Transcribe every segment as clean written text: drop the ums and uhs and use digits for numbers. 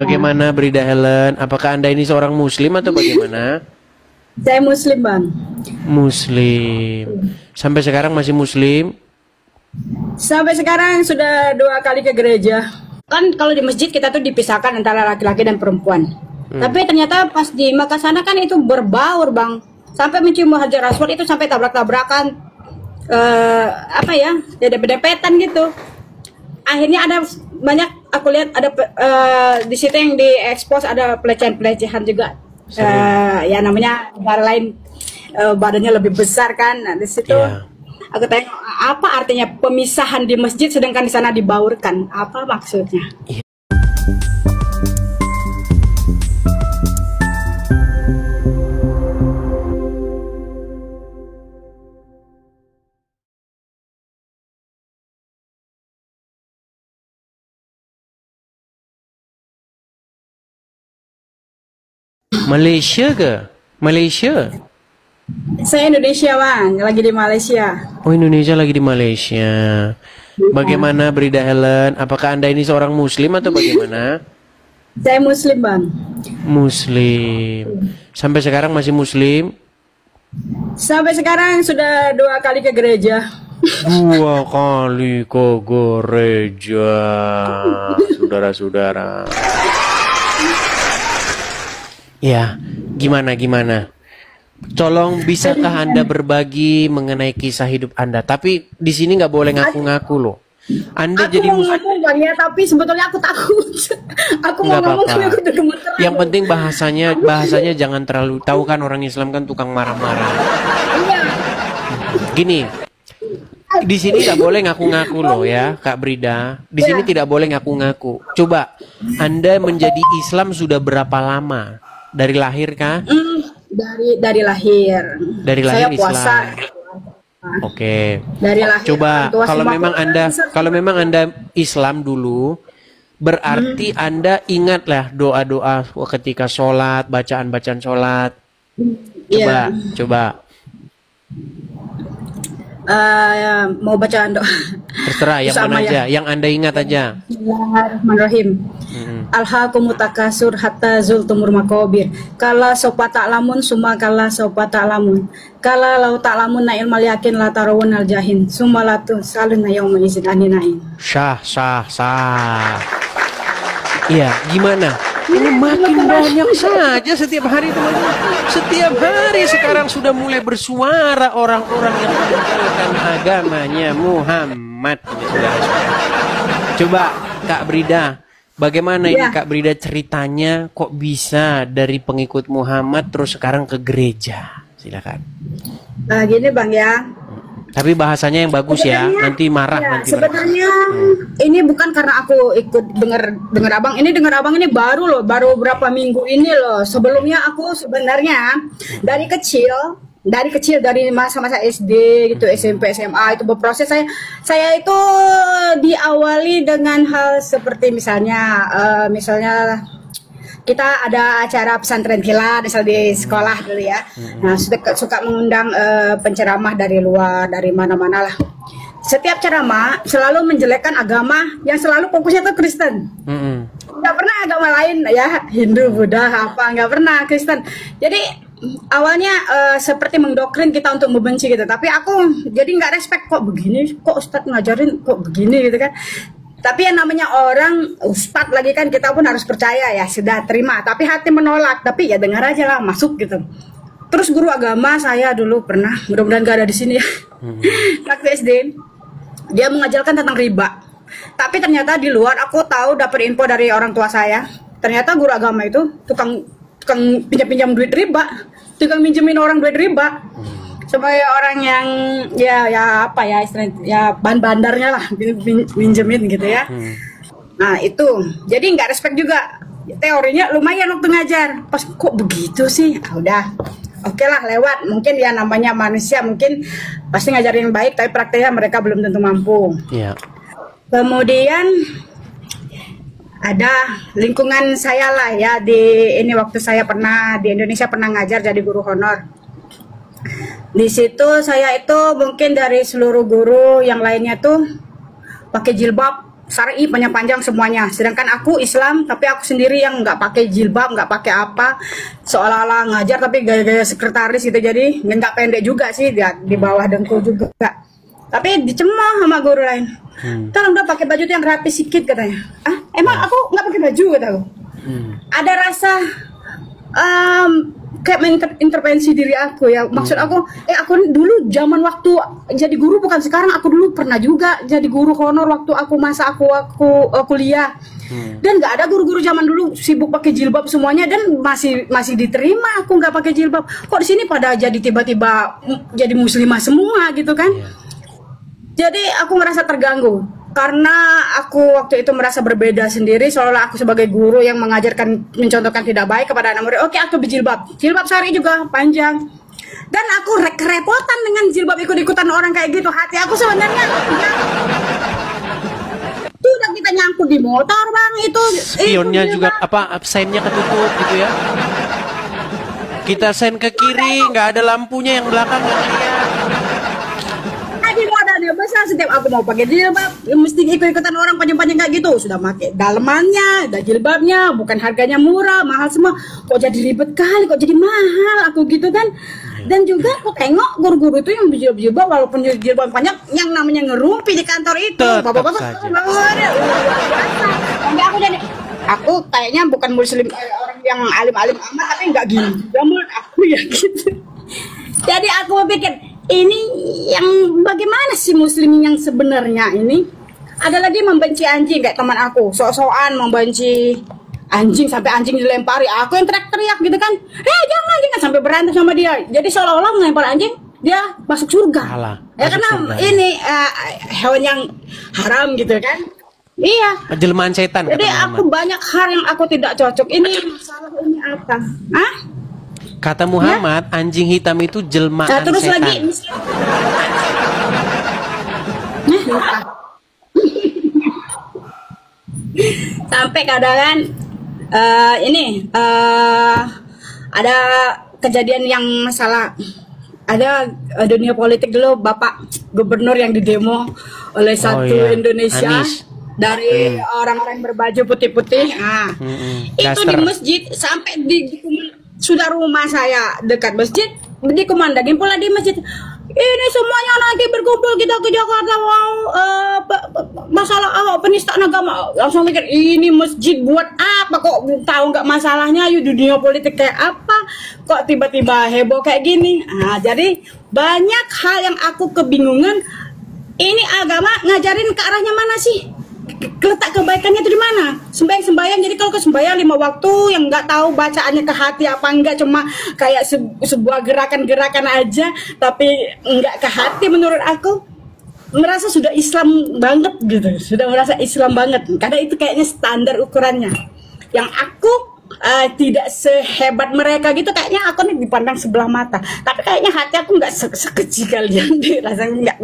Bagaimana Brida Helen? Apakah Anda ini seorang muslim atau bagaimana? Saya muslim, Bang. Muslim. Sampai sekarang masih muslim? Sampai sekarang sudah 2 kali ke gereja. Kan kalau di masjid kita tuh dipisahkan antara laki-laki dan perempuan. Tapi ternyata pas di Makkah sana kan itu berbaur, Bang. Sampai mencium Hajar Aswad itu sampai tabrak-tabrakan. Apa ya? Dempet-dempetan gitu. Akhirnya ada banyak, aku lihat ada di situ yang diekspos ada pelecehan-pelecehan juga. Ya namanya negara lain badannya lebih besar kan. Nah, di situ aku tanya apa artinya pemisahan di masjid sedangkan di sana dibaurkan. Apa maksudnya? Malaysia ke? Malaysia? Saya Indonesia, Bang, lagi di Malaysia. Oh, Indonesia lagi di Malaysia. Bagaimana Brida Helen? Apakah Anda ini seorang muslim atau bagaimana? Saya muslim, Bang. Muslim. Sampai sekarang masih muslim? Sampai sekarang sudah 2 kali ke gereja. 2 kali ke gereja, saudara-saudara. Ya, gimana? Tolong bisakah Anda berbagi mengenai kisah hidup Anda? Tapi di sini nggak boleh ngaku-ngaku loh. Anda Aku jadi mau ngomong, Bang, ya, tapi sebetulnya aku takut. Aku mau nggak ngomong apa-apa. tapi aku udah gemeteran. Yang penting bahasanya jangan terlalu, tahu kan orang Islam kan tukang marah-marah. Iya. Gini, di sini nggak boleh ngaku-ngaku loh ya, Kak Brida. Di sini tidak boleh ngaku-ngaku. Coba, Anda menjadi Islam sudah berapa lama? Dari lahir kah? Dari lahir. Dari lahir Saya puasa. Islam. Oke. Dari lahir. Coba Tua kalau memang Anda Islam dulu, berarti Anda ingatlah doa-doa ketika sholat, bacaan-bacaan sholat. Coba. Mau bacaan doa. Terserah yang mana aja, yang Anda ingat aja. Bismillahirrahmanirrahim. Alhaakumut takasur hatta zultumur makobir. Kala sopa ta'lamun summa kala sopa ta'lamun. Kala lau ta'lamun na ilmal yakin la tarawun al jahin. Summa la tusaluna yawma izin aninain. Sah. Iya, gimana? Ini makin banyak saja setiap hari, teman-teman. Setiap hari sekarang sudah mulai bersuara orang-orang yang meninggalkan agamanya Muhammad. Coba Kak Brida, bagaimana ini Kak Brida ceritanya kok bisa dari pengikut Muhammad terus sekarang ke gereja? Silakan. Gini, Bang, ya. Tapi bahasanya yang bagus ya, nanti marah nanti. Sebenarnya ini bukan karena aku ikut dengar Abang. Ini dengar Abang ini baru loh, baru berapa minggu ini loh. Sebelumnya aku sebenarnya dari kecil dari masa-masa SD gitu, SMP, SMA itu berproses. Saya itu diawali dengan hal seperti misalnya kita ada acara pesantren kilat misal di sekolah dulu ya. Nah, suka mengundang penceramah dari luar, dari mana-mana lah. Setiap ceramah selalu menjelekkan agama yang selalu fokusnya tuh Kristen. Nggak pernah agama lain ya, Hindu, Buddha, apa, nggak pernah Kristen. Jadi awalnya seperti mendoktrin kita untuk membenci gitu. Tapi aku jadi nggak respect, kok begini, kok Ustadz ngajarin kok begini gitu kan. Tapi yang namanya orang ustadz lagi kan, kita pun harus percaya ya, sudah terima. Tapi hati menolak, tapi ya dengar aja lah, masuk gitu. Terus guru agama saya dulu pernah, mudah-mudahan gak ada di sini ya, waktu SD, dia mengajarkan tentang riba. Tapi ternyata di luar aku tahu, dapat info dari orang tua saya, ternyata guru agama itu tukang pinjam duit riba, tukang minjemin orang duit riba. Sebagai orang yang ya apa ya istilahnya, ya bandarnya lah, minjemin gitu ya. Nah itu jadi nggak respect juga, teorinya lumayan waktu ngajar, pas kok begitu sih, udah oke lah, lewat. Mungkin ya namanya manusia, mungkin pasti ngajarin yang baik, tapi prakteknya mereka belum tentu mampu. Kemudian ada lingkungan saya lah ya, di ini waktu saya pernah di Indonesia pernah ngajar jadi guru honor. Di situ saya itu mungkin dari seluruh guru yang lainnya tuh pakai jilbab, syar'i panjang-panjang semuanya. Sedangkan aku Islam tapi aku sendiri yang nggak pakai jilbab, nggak pakai apa, seolah-olah ngajar tapi gaya-gaya sekretaris gitu. Jadi nggak pendek juga sih, di bawah dengkul juga. Tapi dicemooh sama guru lain. Tolong udah pakai baju tuh yang rapi sedikit katanya. Ah, emang aku nggak pakai baju kataku. Ada rasa kayak mengintervensi diri aku ya. Maksud aku dulu zaman waktu jadi guru, bukan sekarang. Aku dulu pernah juga jadi guru honor waktu aku kuliah. Dan nggak ada guru-guru zaman dulu sibuk pakai jilbab semuanya, dan masih diterima aku nggak pakai jilbab. Kok di sini pada jadi tiba-tiba jadi muslimah semua gitu kan? Jadi aku merasa terganggu karena aku waktu itu merasa berbeda sendiri, seolah aku sebagai guru yang mencontohkan tidak baik kepada anak murid. Oke, aku berjilbab, jilbab syar'i juga panjang, dan aku kerepotan dengan jilbab ikut-ikutan orang kayak gitu. Hati aku sebenarnya itu udah kita nyangkut di motor bang, itu spionnya juga sennya ketutup gitu ya. Kita sen ke kiri, nggak ada lampunya, yang belakang nggak lihat. Di modalnya besar, setiap aku mau pakai jilbab mesti ikut-ikutan orang panjang-panjang kayak gitu. Sudah pakai dalemannya, ada jilbabnya, bukan harganya murah, mahal semua. Kok jadi ribet kali, kok jadi mahal aku gitu kan. Dan juga aku tengok guru-guru itu yang jilbab, walaupun jilbab panjang, yang namanya ngerumpi di kantor itu. Bapak-bapak aku kayaknya bukan muslim, orang yang alim-alim amat, tapi nggak gini. Ya menurut aku ya gitu. Jadi aku pikir, ini yang bagaimana sih muslim yang sebenarnya ini? Ada lagi membenci anjing kayak teman aku, sok-sokan membenci anjing sampai anjing dilempari. Aku yang teriak-teriak gitu kan, jangan sampai berantem sama dia. Jadi seolah-olah melempar anjing dia masuk surga. Ya karena surga, ini hewan yang haram gitu kan. Iya. Jelmaan setan. Jadi aku banyak hal yang aku tidak cocok. Ini masalah ini apa? Hah? Kata Muhammad, ya? Anjing hitam itu jelmaan terus setan. Lagi, sampai kadang ada kejadian yang masalah, ada dunia politik dulu, Bapak Gubernur yang didemo oleh Indonesia. Anies. Dari orang-orang berbaju putih-putih. Itu di masjid, sampai sudah rumah saya dekat masjid, dikumandangin pula di masjid. Ini semuanya nanti berkumpul kita ke Jakarta, masalah penistaan agama. Langsung mikir, ini masjid buat apa? Kok tahu nggak masalahnya? Yuk, dunia politik kayak apa? Kok tiba-tiba heboh kayak gini? Jadi banyak hal yang aku kebingungan. Ini agama ngajarin ke arahnya mana sih? Letak kebaikannya itu di mana? Sembahyang, jadi kalau ke sembahyang 5 waktu yang nggak tahu bacaannya ke hati apa enggak, cuma kayak sebuah gerakan-gerakan aja tapi nggak ke hati, menurut aku merasa sudah Islam banget gitu, sudah merasa Islam banget karena itu kayaknya standar ukurannya. Yang aku tidak sehebat mereka gitu, kayaknya aku nih dipandang sebelah mata, tapi kayaknya hati aku nggak sekecil kalian deh, rasanya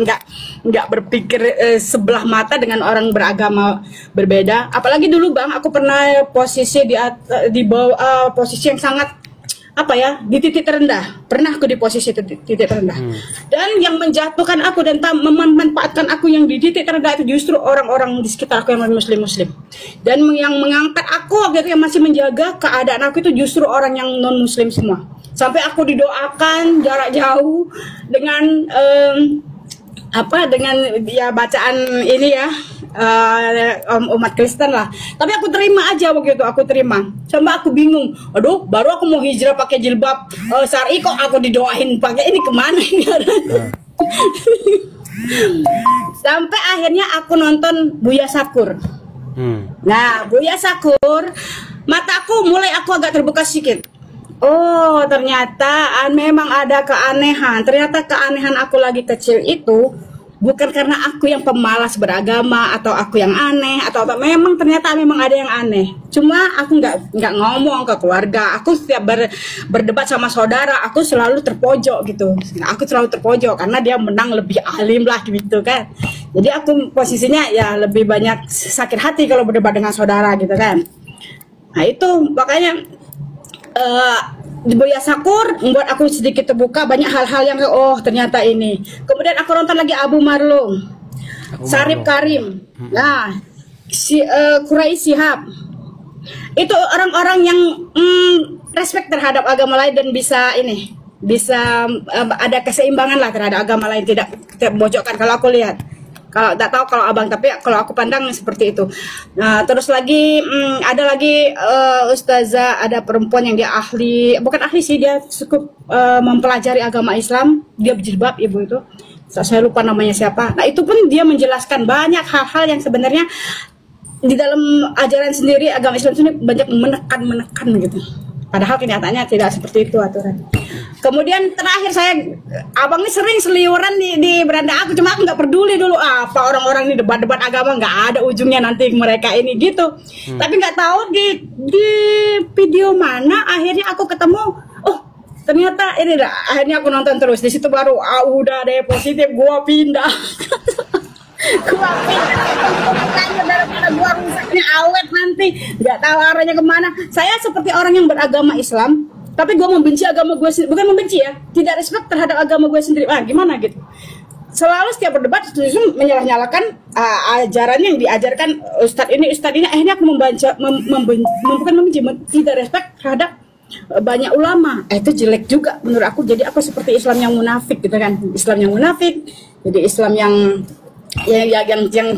nggak berpikir sebelah mata dengan orang beragama berbeda. Apalagi dulu bang, aku pernah posisi di bawah posisi yang sangat di titik terendah. Pernah aku di posisi titik terendah. Dan yang menjatuhkan aku dan memanfaatkan aku yang di titik terendah itu justru orang-orang di sekitar aku yang muslim. Dan yang mengangkat aku waktu itu, yang masih menjaga keadaan aku itu justru orang yang non muslim semua. Sampai aku didoakan jarak jauh dengan dengan ya bacaan ini ya, umat Kristen lah. Tapi aku terima aja waktu itu, aku terima. Sampai aku bingung, aduh baru aku mau hijrah pakai jilbab syar'i, kok aku didoain pakai ini, kemana ini? Sampai akhirnya aku nonton Buya Sakur. Nah, Buya Sakur, mataku mulai aku agak terbuka sedikit. Oh, ternyata memang ada keanehan. Ternyata keanehan aku lagi kecil itu bukan karena aku yang pemalas beragama atau aku yang aneh atau apa. Ternyata memang ada yang aneh. Cuma aku nggak ngomong ke keluarga. Aku setiap berdebat sama saudara, aku selalu terpojok gitu. Aku selalu terpojok karena dia menang lebih alim lah gitu kan. Jadi aku posisinya ya lebih banyak sakit hati kalau berdebat dengan saudara gitu kan. Nah itu makanya Buya Sakur membuat aku sedikit terbuka, banyak hal-hal yang ternyata ini. Kemudian aku nonton lagi Abu Marlum, Syarif Karim. Nah, Quraisy Shihab. Itu orang-orang yang respect terhadap agama lain dan bisa ada keseimbangan lah terhadap agama lain, tidak terbojokkan kalau aku lihat. Kalau tak tahu kalau abang, tapi kalau aku pandang seperti itu. Nah, terus lagi ada lagi ustazah, ada perempuan yang dia bukan ahli sih, dia cukup mempelajari agama Islam, dia berjilbab, ibu itu. Saya lupa namanya siapa. Nah, itu pun dia menjelaskan banyak hal-hal yang sebenarnya di dalam ajaran sendiri agama Islam sendiri banyak menekan gitu. Padahal kenyataannya tidak seperti itu aturan. Kemudian terakhir abang ini sering seliweran di beranda aku, cuma aku nggak peduli dulu apa orang-orang ini debat-debat agama, nggak ada ujungnya nanti mereka ini gitu. Tapi nggak tahu di video mana akhirnya aku ketemu, oh ternyata ini dah. Akhirnya aku nonton terus, di situ baru udah deh positif, gua pindah. Gua pindah daripada gua rusaknya awet nanti nggak tahu arahnya kemana. Saya seperti orang yang beragama Islam, tapi gue membenci agama gue sendiri. Bukan membenci ya, tidak respect terhadap agama gue sendiri. Gimana gitu. Selalu setiap berdebat justru menyalah-nyalakan ajaran yang diajarkan ustadz ini. Akhirnya aku bukan membenci, tidak respect terhadap banyak ulama. Itu jelek juga menurut aku. Jadi aku seperti Islam yang munafik gitu kan. Islam yang munafik, jadi Islam yang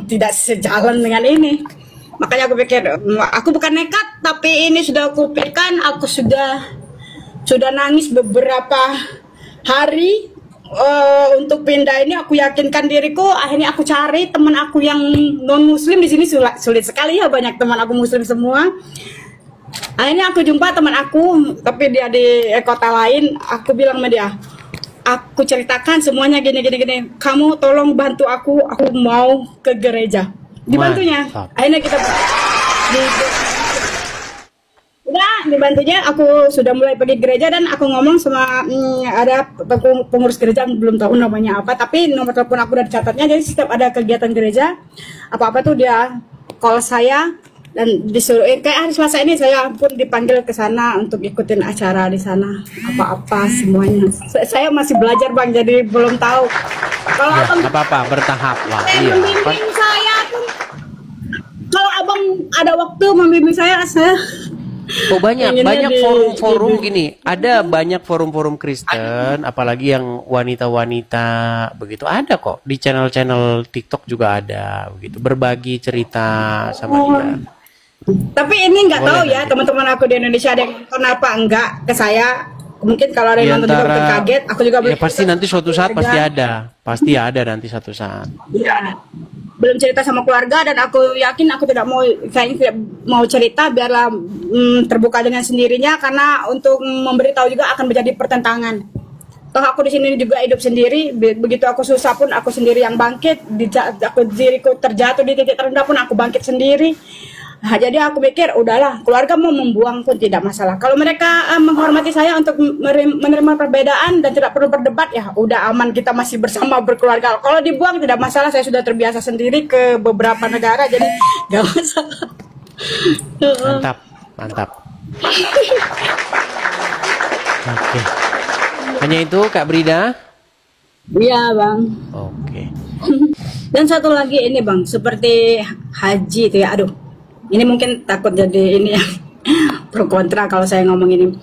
tidak sejalan dengan ini. Makanya aku pikir, aku bukan nekat, tapi ini sudah aku pikirkan. Aku sudah nangis beberapa hari untuk pindah ini. Aku yakinkan diriku. Akhirnya aku cari teman aku yang non muslim. Di sini sulit sekali ya, banyak teman aku muslim semua. Akhirnya aku jumpa teman aku, tapi dia di kota lain. Aku bilang sama dia, aku ceritakan semuanya gini. Kamu tolong bantu aku mau ke gereja. Dibantunya. Akhirnya kita dibantunya, aku sudah mulai pergi gereja dan aku ngomong sama ada pengurus gereja, belum tahu namanya apa, tapi nomor telepon aku udah dicatatnya. Jadi setiap ada kegiatan gereja apa-apa tuh dia call saya dan disuruh, kayak hari Selasa ini saya pun dipanggil ke sana untuk ikutin acara di sana, apa-apa semuanya. Saya masih belajar bang, jadi belum tahu. Kalau ya, abang apa-apa bertahap lah. Iya. Membimbing saya pun, kalau abang ada waktu membimbing saya. Oh banyak forum-forum gini. Ada banyak forum-forum Kristen, apalagi yang wanita-wanita begitu, ada kok di channel-channel TikTok juga ada begitu, berbagi cerita sama dia. Tapi ini nggak tahu ya teman-teman aku di Indonesia ada yang kenapa enggak ke saya. Mungkin kalau ada yang nonton juga mungkin kaget. Aku juga ya pasti nanti suatu saat pasti ada nanti satu saat. Ya. Belum cerita sama keluarga dan aku yakin aku tidak mau cerita, biarlah terbuka dengan sendirinya, karena untuk memberitahu juga akan menjadi pertentangan. Toh aku di sini juga hidup sendiri, begitu aku susah pun aku sendiri yang bangkit, diriku terjatuh di titik terendah pun aku bangkit sendiri. Nah, jadi aku pikir udahlah, keluarga mau membuang pun tidak masalah. Kalau mereka menghormati saya untuk menerima perbedaan dan tidak perlu berdebat, ya udah aman, kita masih bersama berkeluarga. Kalau dibuang tidak masalah, saya sudah terbiasa sendiri ke beberapa negara, jadi gak masalah. Mantap. Oke. Hanya itu Kak Brida? Iya bang. Oke. Dan satu lagi ini bang, seperti haji itu ya, aduh. Ini mungkin takut jadi ini ya pro kontra kalau saya ngomong ini.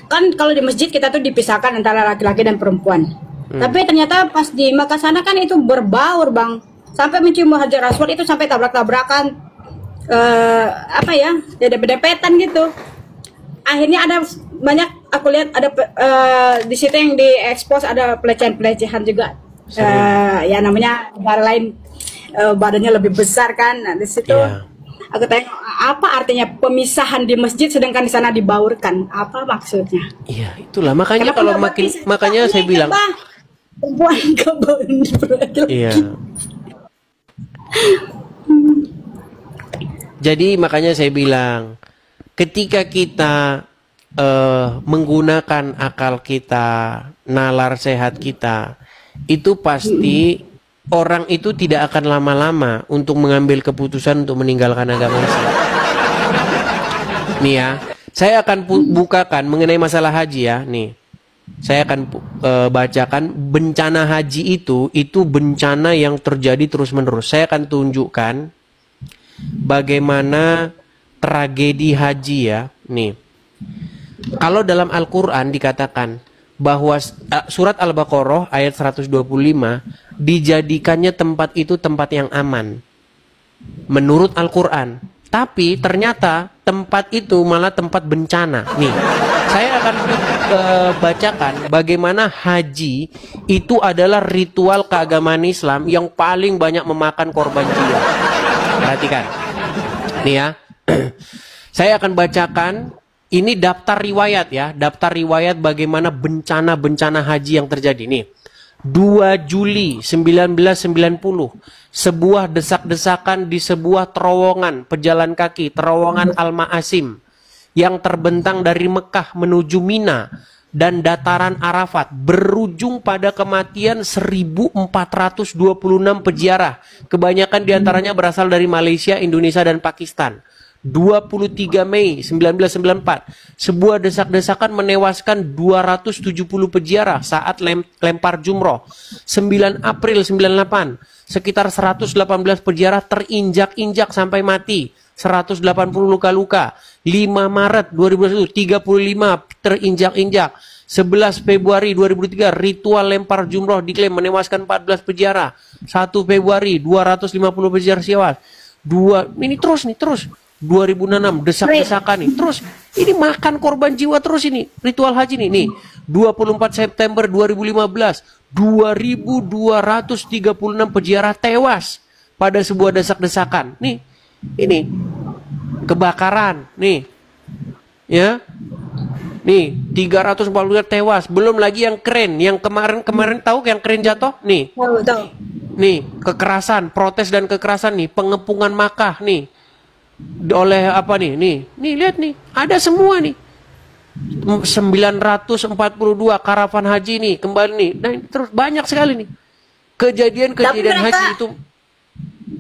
Kan kalau di masjid kita tuh dipisahkan antara laki-laki dan perempuan. Tapi ternyata pas di Makkah sana kan itu berbaur bang. Sampai mencium Hajar Aswad itu sampai tabrak-tabrakan. Dempet-dempetan gitu. Akhirnya ada banyak, aku lihat ada di situ yang diekspos ada pelecehan-pelecehan juga. Ya namanya negara lain badannya lebih besar kan. Nah, di situ aku tanya, apa artinya pemisahan di masjid sedangkan di sana dibaurkan? Apa maksudnya? Iya, itulah makanya kalau makanya saya bilang perempuan iya. Jadi makanya saya bilang, ketika kita menggunakan akal kita, nalar sehat kita, itu pasti orang itu tidak akan lama-lama untuk mengambil keputusan untuk meninggalkan agama Islam. Nih ya, saya akan bukakan mengenai masalah haji ya. Nih, saya akan bacakan bencana haji itu bencana yang terjadi terus-menerus. Saya akan tunjukkan bagaimana tragedi haji ya. Nih, kalau dalam Al-Quran dikatakan bahwa surat Al-Baqarah ayat 125 dijadikannya tempat itu tempat yang aman menurut Al-Quran. Tapi ternyata tempat itu malah tempat bencana. Nih, saya akan bacakan bagaimana haji itu adalah ritual keagamaan Islam yang paling banyak memakan korban jiwa. Perhatikan. Nih ya. Saya akan bacakan, ini daftar riwayat ya. Daftar riwayat bagaimana bencana-bencana haji yang terjadi. Nih. 2 Juli 1990, sebuah desak-desakan di sebuah terowongan pejalan kaki, terowongan Al-Ma'asim, yang terbentang dari Mekah menuju Mina dan dataran Arafat, berujung pada kematian 1426 peziarah. Kebanyakan diantaranya berasal dari Malaysia, Indonesia, dan Pakistan. 23 Mei 1994, sebuah desak-desakan menewaskan 270 peziarah saat lempar jumroh. 9 April 98, sekitar 118 peziarah terinjak-injak sampai mati, 180 luka-luka. 5 Maret 2021, 35 terinjak-injak. 11 Februari 2003, ritual lempar jumroh diklaim menewaskan 14 peziarah. 1 Februari 250 peziarah tewas. Ini terus 2006 desak-desakan nih. Terus ini makan korban jiwa terus ini. Ritual haji nih. 24 September 2015, 2236 peziarah tewas pada sebuah desak-desakan. Nih. Ini kebakaran nih. Ya. Nih, 340 tewas. Belum lagi yang keren, yang kemarin tahu yang keren jatuh? Nih. Tahu. Nih, kekerasan, protes dan kekerasan nih, pengepungan Makkah nih. Oleh apa nih? Nih lihat nih, ada semua nih. 942 karavan haji nih kembali nih. Nah, terus banyak sekali nih kejadian-kejadian haji itu.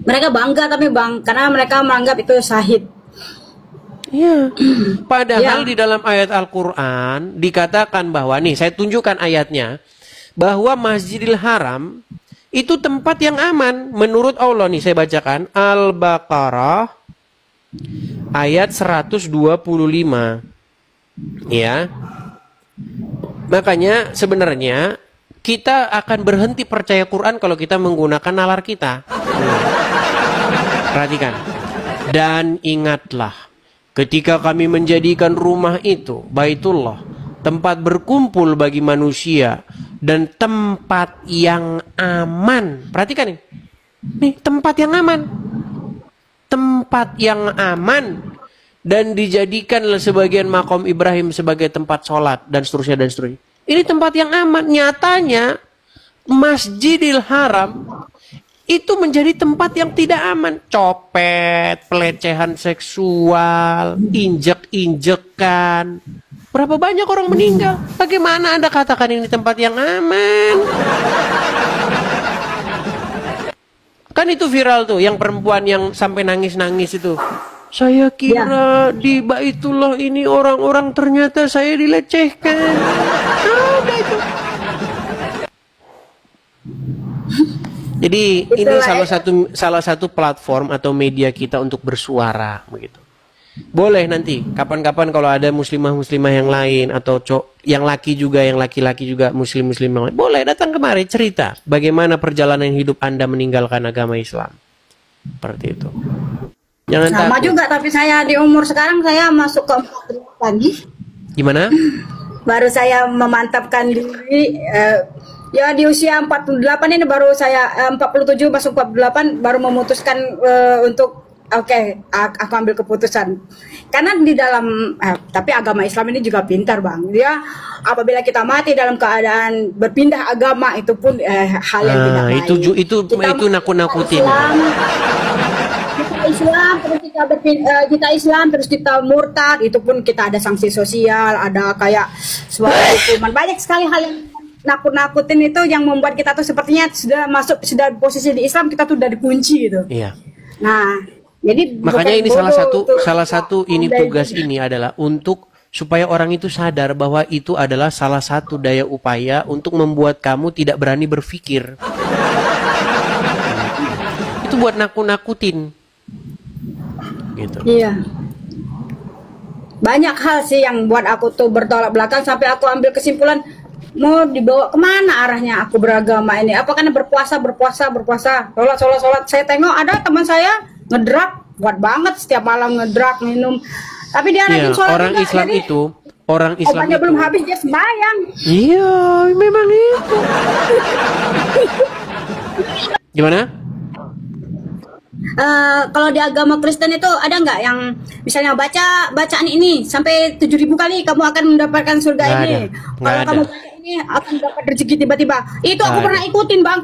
Mereka bangga tapi karena mereka menganggap itu syahid. Iya. Padahal di dalam ayat Al-Quran dikatakan bahwa nih, saya tunjukkan ayatnya, bahwa Masjidil Haram itu tempat yang aman menurut Allah. Nih saya bacakan Al-Baqarah ayat 125. Ya. Makanya sebenarnya kita akan berhenti percaya Quran kalau kita menggunakan nalar kita. Perhatikan. Dan ingatlah, ketika kami menjadikan rumah itu, Baitullah, tempat berkumpul bagi manusia dan tempat yang aman. Perhatikan nih. Nih, tempat yang aman. Tempat yang aman dan dijadikan sebagian makom Ibrahim sebagai tempat sholat dan seterusnya dan seterusnya. Ini tempat yang aman. Nyatanya Masjidil Haram itu menjadi tempat yang tidak aman. Copet, pelecehan seksual, injek-injekan. Berapa banyak orang meninggal? Bagaimana Anda katakan ini tempat yang aman? Kan itu viral tuh, yang perempuan yang sampai nangis-nangis itu. Saya kira di Baitullah ini orang-orang, ternyata saya dilecehkan. Ada itu. Jadi ini salah satu platform atau media kita untuk bersuara begitu. Boleh nanti kapan-kapan kalau ada muslimah-muslimah yang lain atau yang laki juga, yang laki-laki juga, muslim-muslim yang lain, boleh datang kemari cerita bagaimana perjalanan hidup Anda meninggalkan agama Islam. Seperti itu. Jangan sama takut. Juga tapi saya di umur sekarang saya masuk ke 48. Gimana? Baru saya memantapkan diri ya di usia 48 ini baru saya 47 masuk 48 baru memutuskan untuk aku ambil keputusan. Karena di dalam tapi agama Islam ini juga pintar, Bang. Dia apabila kita mati dalam keadaan berpindah agama itu pun hal yang tidak baik. Itu nakut-nakutin. Kita Islam terus kita murtad, itu pun kita ada sanksi sosial, ada kayak suatu hukuman. Banyak sekali hal yang nakut-nakutin itu yang membuat kita tuh sepertinya sudah posisi di Islam kita tuh udah dikunci gitu. Iya. Nah, jadi makanya ini salah satu ini tugas ini adalah untuk supaya orang itu sadar bahwa itu adalah salah satu daya upaya untuk membuat kamu tidak berani berpikir. Itu buat nakut-nakutin. gitu. Iya. Banyak hal sih yang buat aku tuh bertolak belakang sampai aku ambil kesimpulan mau dibawa kemana arahnya aku beragama ini. Apa karena berpuasa, sholat. Saya tengok ada teman saya ngedrak, kuat banget setiap malam ngedrak minum. Tapi dia rajin sholat orang juga, Islam jadi itu, orang Islam obatnya itu belum habis dia sembahyang. iya, memang itu. Gimana? Kalau di agama Kristen itu ada nggak yang misalnya bacaan ini sampai 7.000 kali kamu akan mendapatkan surga Nggak ini. ada. Kalau kamu baca ini akan dapat rezeki tiba-tiba. Itu aku Nggak pernah ikutin bang,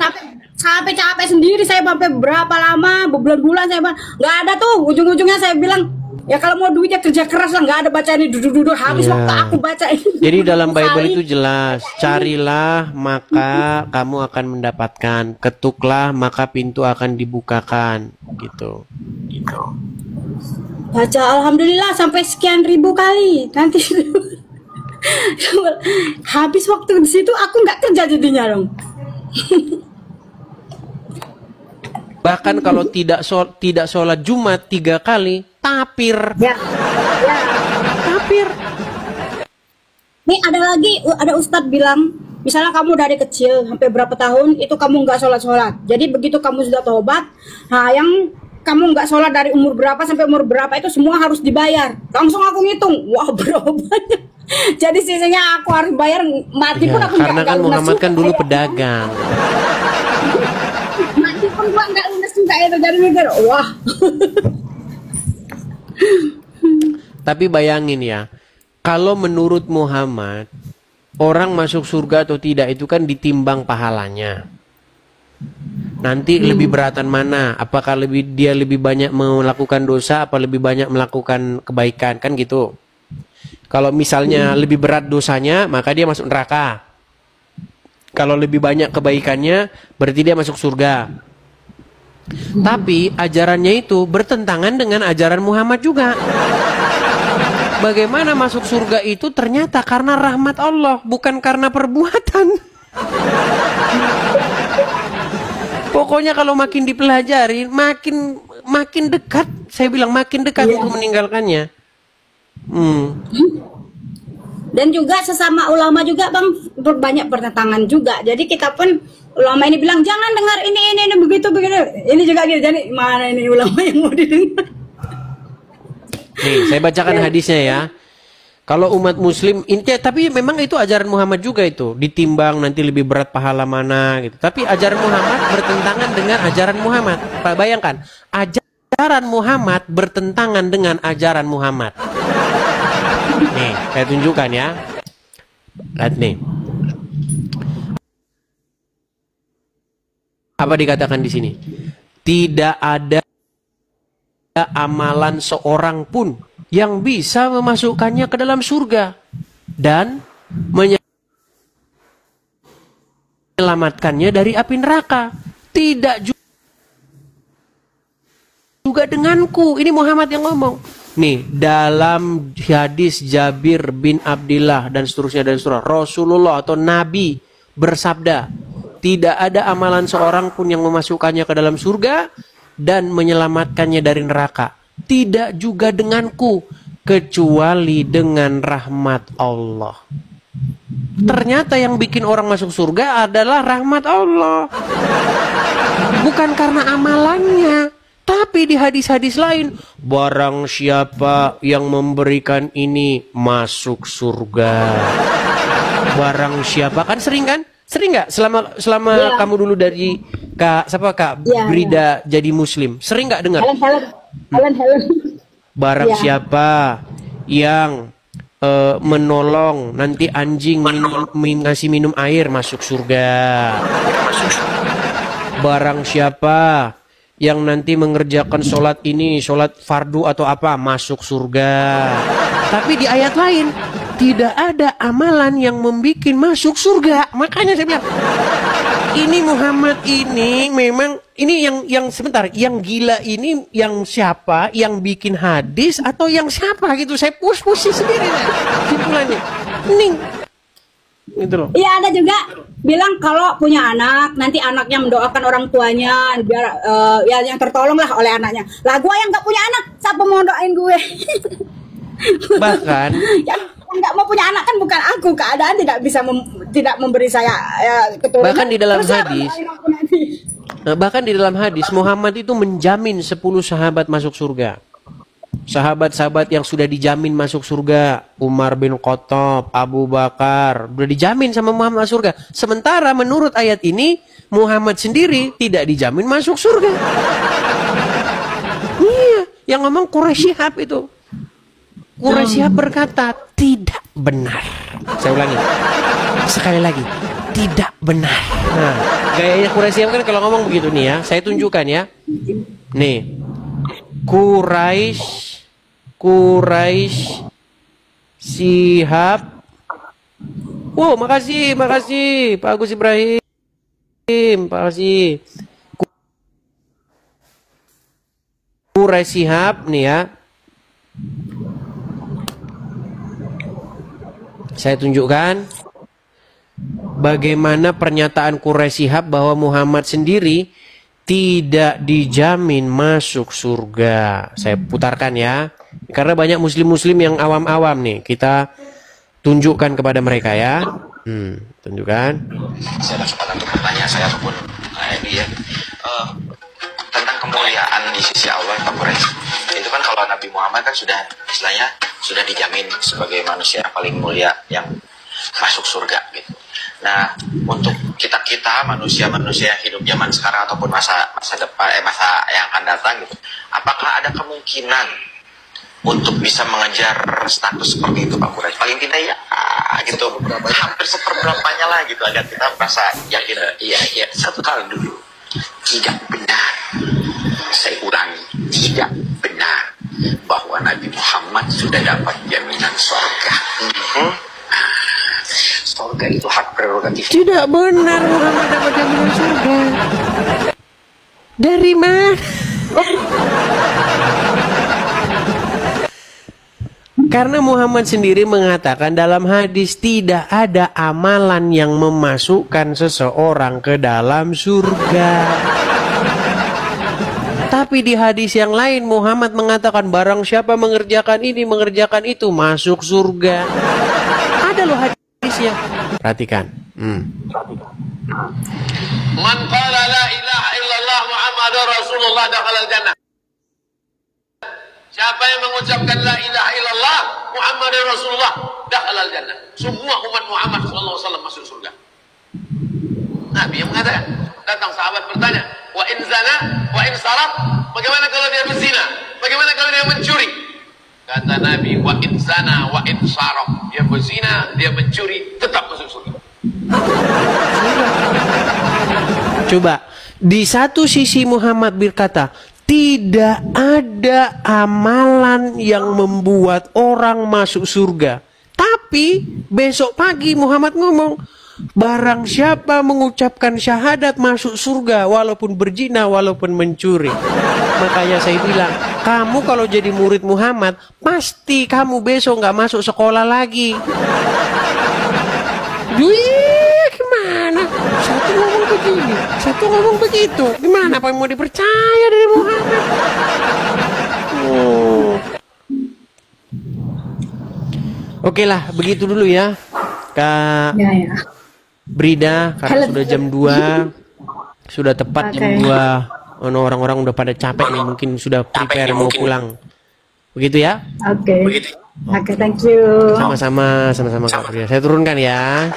sampai capek sendiri saya sampai berapa lama, berbulan-bulan saya bang. Nggak ada tuh, ujung-ujungnya saya bilang ya kalau mau duitnya kerja keras lah, nggak ada bacaan ini duduk-duduk habis Iya. waktu aku baca ini. Jadi dalam Bible Kali. itu jelas, carilah maka kamu akan mendapatkan, ketuklah maka pintu akan dibukakan, gitu. Baca alhamdulillah sampai sekian ribu kali. Nanti habis waktu di situ aku nggak kerja jadinya dong. Bahkan kalau tidak sholat Jumat 3 kali, tapir. Ya. Tapir. Nih ada ustadz bilang, misalnya kamu dari kecil sampai berapa tahun itu kamu nggak sholat. Jadi begitu kamu sudah tobat, nah yang kamu nggak sholat dari umur berapa sampai umur berapa itu semua harus dibayar. Langsung aku ngitung, wah berapa banyak. Jadi sisanya aku harus bayar mati pun Ya, aku karena kan lunas Muhammad kan juga dulu ya. pedagang. Mati pun gua nggak lunas juga itu, jadi mikir wah. Tapi bayangin ya, kalau menurut Muhammad, orang masuk surga atau tidak itu kan ditimbang pahalanya. Nanti lebih beratan mana? Apakah dia lebih banyak melakukan dosa apa lebih banyak melakukan kebaikan, kan gitu. Kalau misalnya lebih berat dosanya, maka dia masuk neraka. Kalau lebih banyak kebaikannya, berarti dia masuk surga. Tapi ajarannya itu bertentangan dengan ajaran Muhammad juga. Bagaimana masuk surga itu ternyata karena rahmat Allah, bukan karena perbuatan. Pokoknya kalau makin dipelajari, makin dekat. Saya bilang makin dekat untuk meninggalkannya. Dan juga sesama ulama juga bang banyak pertentangan juga. Jadi kita pun ulama ini bilang jangan dengar ini begitu. Ini juga gitu. Jadi mana ini ulama yang mau didengar? Nih, saya bacakan hadisnya ya. Kalau umat muslim, tapi memang itu ajaran Muhammad juga itu. Ditimbang nanti lebih berat pahala mana gitu. Tapi ajaran Muhammad bertentangan dengan ajaran Muhammad. Pak bayangkan, ajaran Muhammad bertentangan dengan ajaran Muhammad. Nih, saya tunjukkan ya. Lihat nih. Apa dikatakan di sini? Tidak ada amalan seorang pun yang bisa memasukkannya ke dalam surga dan menyelamatkannya dari api neraka. Tidak juga denganku. Ini Muhammad yang ngomong. Nih, dalam hadis Jabir bin Abdillah dan seterusnya, Rasulullah atau Nabi bersabda, tidak ada amalan seorang pun yang memasukkannya ke dalam surga dan menyelamatkannya dari neraka. Tidak juga denganku, kecuali dengan rahmat Allah. Ternyata yang bikin orang masuk surga adalah rahmat Allah, bukan karena amalannya. Tapi di hadis-hadis lain, barang siapa yang memberikan ini masuk surga. Barang siapa, kan sering nggak selama kamu dulu dari Kak Brida jadi Muslim, sering nggak dengar? Helen. Barang siapa yang menolong nanti anjing ngasih minum air masuk surga. Barang siapa yang nanti mengerjakan sholat ini, sholat fardu atau apa, masuk surga. Tapi di ayat lain tidak ada amalan yang membuat masuk surga. Makanya saya bilang, ini Muhammad ini memang ini yang sebentar, yang gila ini yang siapa, yang bikin hadis atau yang siapa gitu. Saya pusing sendiri simpulannya. Ning. Gitu loh. Iya ada juga bilang kalau punya anak nanti anaknya mendoakan orang tuanya biar ya yang tertolong lah oleh anaknya. Lah gue yang nggak punya anak, siapa mau doain gue? Bahkan yang nggak mau punya anak kan bukan aku, keadaan tidak bisa tidak memberi saya keturunan. bahkan di dalam Terus siapa hadis, doain aku nanti? bahkan di dalam hadis Muhammad itu menjamin 10 sahabat masuk surga. Sahabat-sahabat yang sudah dijamin masuk surga, Umar bin Khattab, Abu Bakar, sudah dijamin sama Muhammad masuk surga. Sementara menurut ayat ini Muhammad sendiri tidak dijamin masuk surga. Iya, yang ngomong Quraisy Shihab itu. Quraisy Shihab berkata tidak benar. Saya ulangi, sekali lagi, tidak benar. Nah, gayanya Quraisy Shihab kan kalau ngomong begitu nih ya. Saya tunjukkan ya. Nih, Quraisy Shihab. Wow, makasih Pak Agus Ibrahim. Makasih. Quraisy Shihab nih ya. Saya tunjukkan bagaimana pernyataan Quraisy Shihab bahwa Muhammad sendiri tidak dijamin masuk surga. Saya putarkan ya, karena banyak muslim-muslim yang awam-awam nih. Kita tunjukkan kepada mereka ya. Tunjukkan. Saya ada kesempatan untuk bertanya saya ataupun ini ya tentang kemuliaan di sisi Allah Pak Quraisy. Itu kan kalau Nabi Muhammad kan sudah istilahnya sudah dijamin sebagai manusia yang paling mulia yang masuk surga gitu. Nah, untuk kita manusia-manusia yang hidup zaman sekarang ataupun masa depan masa yang akan datang gitu, apakah ada kemungkinan untuk bisa mengejar status seperti itu Pak Quraisy? Paling tidak ya gitu, hampir seperberapanya lah gitu agar kita merasa yakin. Iya, satu hal dulu, tidak benar. Saya ulangi, tidak benar bahwa Nabi Muhammad sudah dapat jaminan surga. Surga itu hak prerogatif. Tidak benar Muhammad dapat jaminan surga. Dari mana? Karena Muhammad sendiri mengatakan dalam hadis tidak ada amalan yang memasukkan seseorang ke dalam surga. Tapi di hadis yang lain Muhammad mengatakan barang siapa mengerjakan ini, mengerjakan itu masuk surga. Ada loh hadisnya. Perhatikan. Man qala la ilaha illallah Muhammadur Rasulullah dakhalal jannah. Siapa yang mengucapkan la ilaha illallah Muhammadur Rasulullah dakhalal jannah. Semua umat Muhammad sallallahu alaihi wasallam masuk surga. Nabi yang mengatakan. Datang sahabat bertanya, wa in zana, wa in saraf, bagaimana kalau dia berzina? Bagaimana kalau dia mencuri? Kata Nabi, wa in zana, wa in saraf, dia berzina, dia mencuri, tetap masuk surga. Coba, di satu sisi Muhammad berkata, tidak ada amalan yang membuat orang masuk surga. Tapi besok pagi Muhammad ngomong, barang siapa mengucapkan syahadat masuk surga walaupun berzina, walaupun mencuri. Makanya saya bilang, kamu kalau jadi murid Muhammad, pasti kamu besok nggak masuk sekolah lagi. Wih, gimana? Satu ngomong begini, satu ngomong begitu. Gimana apa yang mau dipercaya dari Muhammad? Oke lah, begitu dulu ya, Kak. Ya. Brida, karena sudah jam 2, sudah tepat jam 2. Orang-orang udah pada capek nih, mungkin sudah prepare mau pulang. Begitu ya? Oke, thank you. Sama-sama Kak Brida. Saya turunkan ya.